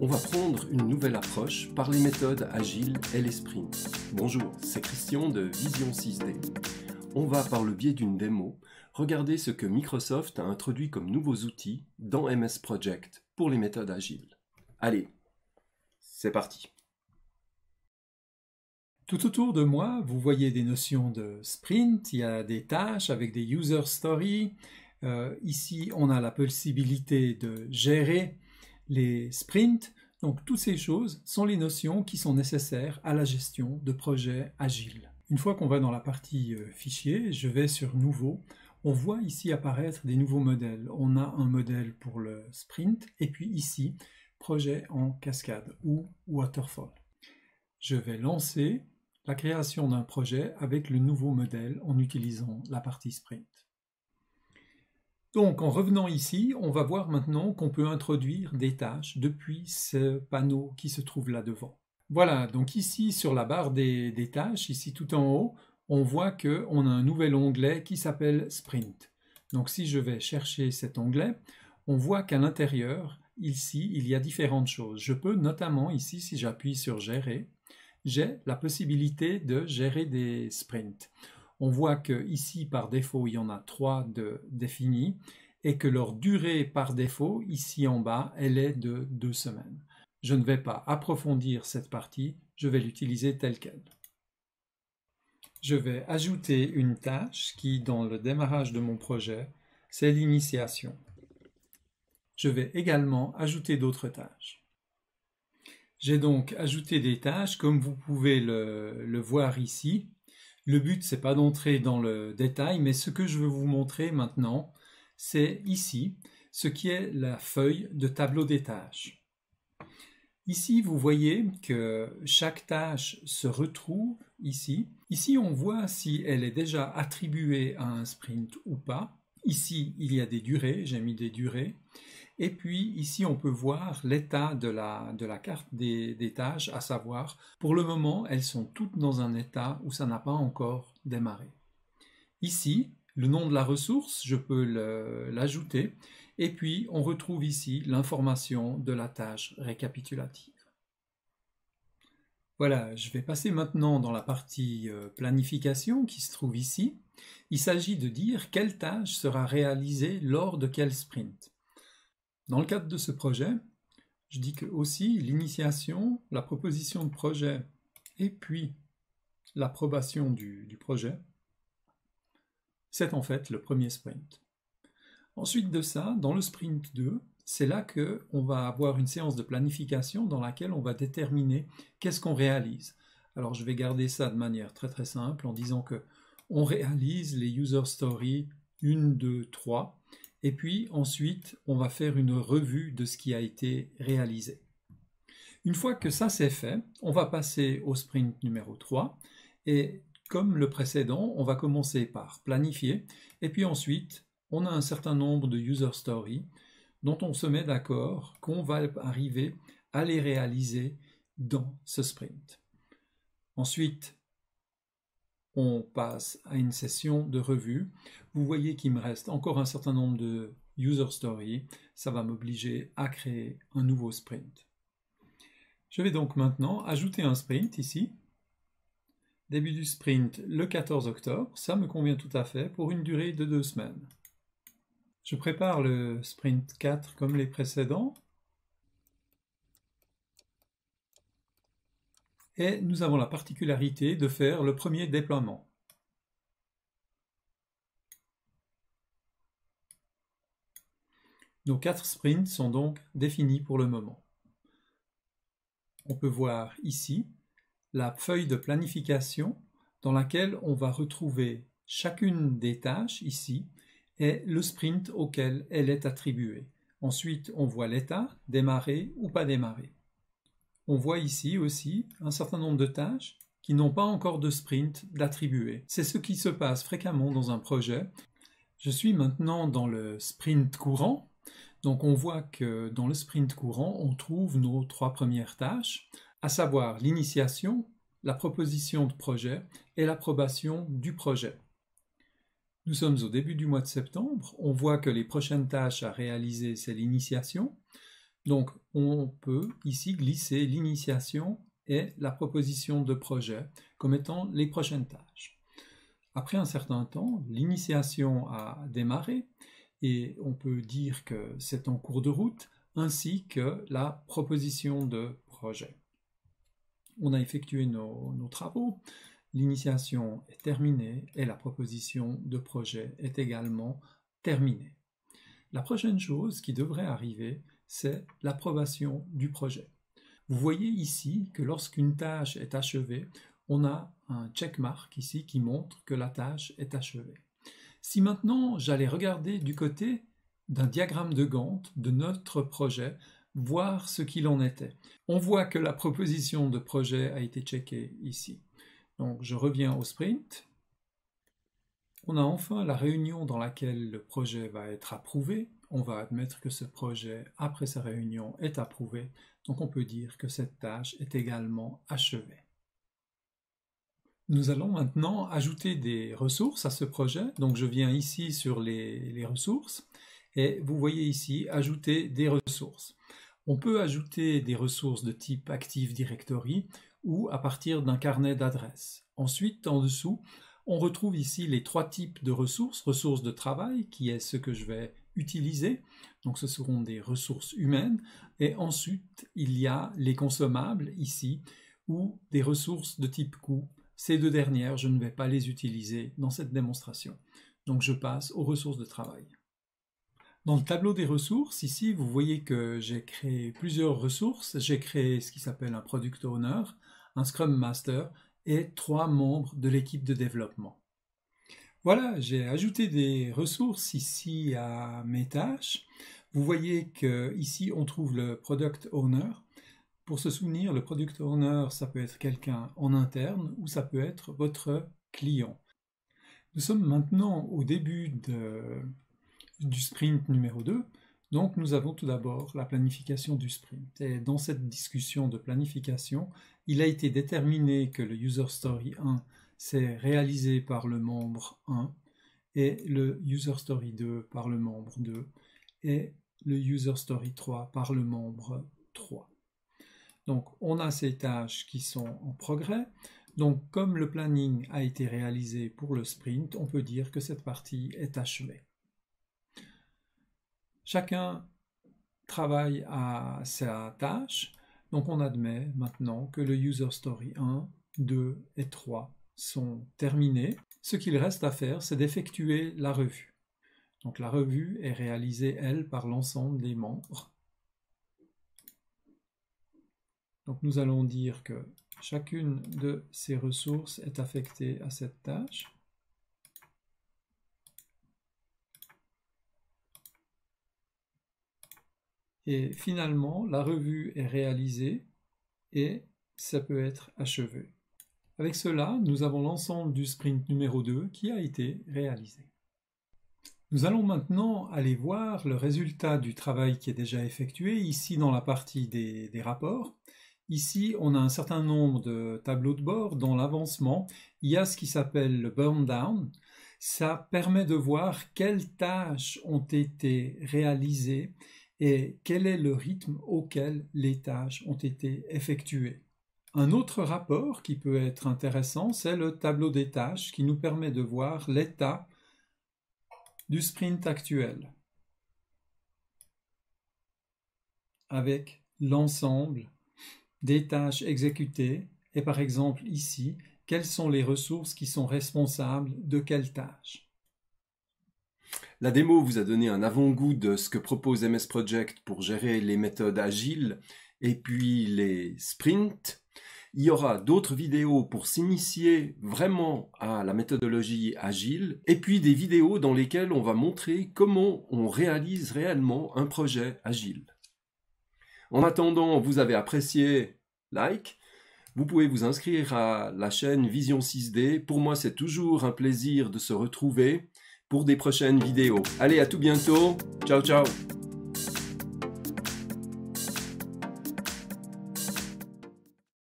On va prendre une nouvelle approche par les méthodes agiles et les sprints. Bonjour, c'est Christian de Vision 6D. On va, par le biais d'une démo, regarder ce que Microsoft a introduit comme nouveaux outils dans MS Project pour les méthodes agiles. Allez, c'est parti. Tout autour de moi, vous voyez des notions de sprint, il y a des tâches avec des user stories. Ici, on a la possibilité de gérer les sprints. Donc, toutes ces choses sont les notions qui sont nécessaires à la gestion de projets agiles. Une fois qu'on va dans la partie fichier, je vais sur Nouveau. On voit ici apparaître des nouveaux modèles. On a un modèle pour le sprint et puis ici, projet en cascade ou waterfall. Je vais lancer la création d'un projet avec le nouveau modèle en utilisant la partie sprint. Donc en revenant ici, on va voir maintenant qu'on peut introduire des tâches depuis ce panneau qui se trouve là devant. Voilà, donc ici sur la barre des tâches, ici tout en haut, on voit qu'on a un nouvel onglet qui s'appelle Sprint. Donc si je vais chercher cet onglet, on voit qu'à l'intérieur, ici, il y a différentes choses. Je peux notamment ici, si j'appuie sur Gérer, j'ai la possibilité de gérer des sprints. On voit que ici, par défaut, il y en a 3 de définis et que leur durée par défaut, ici en bas, elle est de 2 semaines. Je ne vais pas approfondir cette partie, je vais l'utiliser telle qu'elle. Je vais ajouter une tâche qui, dans le démarrage de mon projet, c'est l'initiation. Je vais également ajouter d'autres tâches. J'ai donc ajouté des tâches, comme vous pouvez le voir ici. Le but, c'est pas d'entrer dans le détail, mais ce que je veux vous montrer maintenant, c'est ici, ce qui est la feuille de tableau des tâches. Ici, vous voyez que chaque tâche se retrouve ici. Ici, on voit si elle est déjà attribuée à un sprint ou pas. Ici, il y a des durées, j'ai mis des durées. Et puis ici, on peut voir l'état de la carte des tâches, à savoir, pour le moment, elles sont toutes dans un état où ça n'a pas encore démarré. Ici, le nom de la ressource, je peux l'ajouter. Et puis, on retrouve ici l'information de la tâche récapitulative. Voilà, je vais passer maintenant dans la partie planification qui se trouve ici. Il s'agit de dire quelle tâche sera réalisée lors de quel sprint. Dans le cadre de ce projet, je dis que aussi l'initiation, la proposition de projet et puis l'approbation du projet, c'est en fait le premier sprint. Ensuite de ça, dans le sprint 2, c'est là qu'on va avoir une séance de planification dans laquelle on va déterminer qu'est-ce qu'on réalise. Alors je vais garder ça de manière très très simple en disant que on réalise les user stories 1, 2, 3 et puis ensuite on va faire une revue de ce qui a été réalisé. Une fois que ça c'est fait, on va passer au sprint numéro 3 et comme le précédent, on va commencer par planifier et puis ensuite on a un certain nombre de user stories dont on se met d'accord qu'on va arriver à les réaliser dans ce sprint. Ensuite, on passe à une session de revue. Vous voyez qu'il me reste encore un certain nombre de user stories. Ça va m'obliger à créer un nouveau sprint. Je vais donc maintenant ajouter un sprint ici. Début du sprint le 14 octobre. Ça me convient tout à fait pour une durée de 2 semaines. Je prépare le sprint 4 comme les précédents. Et nous avons la particularité de faire le premier déploiement. Nos 4 sprints sont donc définis pour le moment. On peut voir ici la feuille de planification dans laquelle on va retrouver chacune des tâches ici et le sprint auquel elle est attribuée. Ensuite, on voit l'état, démarrer ou pas démarrer. On voit ici aussi un certain nombre de tâches qui n'ont pas encore de sprint d'attribuer. C'est ce qui se passe fréquemment dans un projet. Je suis maintenant dans le sprint courant. Donc on voit que dans le sprint courant, on trouve nos 3 premières tâches, à savoir l'initiation, la proposition de projet et l'approbation du projet. Nous sommes au début du mois de septembre. On voit que les prochaines tâches à réaliser, c'est l'initiation. Donc, on peut ici glisser l'initiation et la proposition de projet comme étant les prochaines tâches. Après un certain temps, l'initiation a démarré et on peut dire que c'est en cours de route, ainsi que la proposition de projet. On a effectué nos travaux, l'initiation est terminée et la proposition de projet est également terminée. La prochaine chose qui devrait arriver, c'est l'approbation du projet. Vous voyez ici que lorsqu'une tâche est achevée, on a un checkmark ici qui montre que la tâche est achevée. Si maintenant j'allais regarder du côté d'un diagramme de Gantt de notre projet, voir ce qu'il en était, on voit que la proposition de projet a été checkée ici. Donc je reviens au sprint. On a enfin la réunion dans laquelle le projet va être approuvé. On va admettre que ce projet, après sa réunion, est approuvé. Donc on peut dire que cette tâche est également achevée. Nous allons maintenant ajouter des ressources à ce projet. Donc je viens ici sur les ressources et vous voyez ici ajouter des ressources. On peut ajouter des ressources de type Active Directory ou à partir d'un carnet d'adresses. Ensuite, en dessous, on retrouve ici les trois types de ressources. Ressources de travail, qui est ce que je vais utiliser. Donc ce seront des ressources humaines. Et ensuite, il y a les consommables ici ou des ressources de type coût. Ces deux dernières, je ne vais pas les utiliser dans cette démonstration. Donc je passe aux ressources de travail. Dans le tableau des ressources, ici, vous voyez que j'ai créé plusieurs ressources. J'ai créé ce qui s'appelle un Product Owner, un Scrum Master et 3 membres de l'équipe de développement. Voilà, j'ai ajouté des ressources ici à mes tâches. Vous voyez qu'ici, on trouve le Product Owner. Pour se souvenir, le Product Owner, ça peut être quelqu'un en interne ou ça peut être votre client. Nous sommes maintenant au début du sprint numéro 2, donc nous avons tout d'abord la planification du sprint. Et dans cette discussion de planification, il a été déterminé que le User Story 1 c'est réalisé par le membre 1 et le User Story 2 par le membre 2 et le User Story 3 par le membre 3. Donc on a ces tâches qui sont en progrès. Donc comme le planning a été réalisé pour le sprint, on peut dire que cette partie est achevée. Chacun travaille à sa tâche. Donc on admet maintenant que le User Story 1, 2 et 3 sont terminés. Ce qu'il reste à faire, c'est d'effectuer la revue. Donc la revue est réalisée, elle, par l'ensemble des membres. Donc nous allons dire que chacune de ces ressources est affectée à cette tâche. Et finalement, la revue est réalisée et ça peut être achevé. Avec cela, nous avons l'ensemble du sprint numéro 2 qui a été réalisé. Nous allons maintenant aller voir le résultat du travail qui est déjà effectué, ici dans la partie des rapports. Ici, on a un certain nombre de tableaux de bord. Dans l'avancement, il y a ce qui s'appelle le burn down. Ça permet de voir quelles tâches ont été réalisées et quel est le rythme auquel les tâches ont été effectuées. Un autre rapport qui peut être intéressant, c'est le tableau des tâches qui nous permet de voir l'état du sprint actuel avec l'ensemble des tâches exécutées et par exemple ici, quelles sont les ressources qui sont responsables de quelles tâches. La démo vous a donné un avant-goût de ce que propose MS Project pour gérer les méthodes agiles et puis les sprints. Il y aura d'autres vidéos pour s'initier vraiment à la méthodologie agile et puis des vidéos dans lesquelles on va montrer comment on réalise réellement un projet agile. En attendant, vous avez apprécié, like. Vous pouvez vous inscrire à la chaîne Vision 6D. Pour moi, c'est toujours un plaisir de se retrouver pour des prochaines vidéos. Allez, à tout bientôt. Ciao, ciao.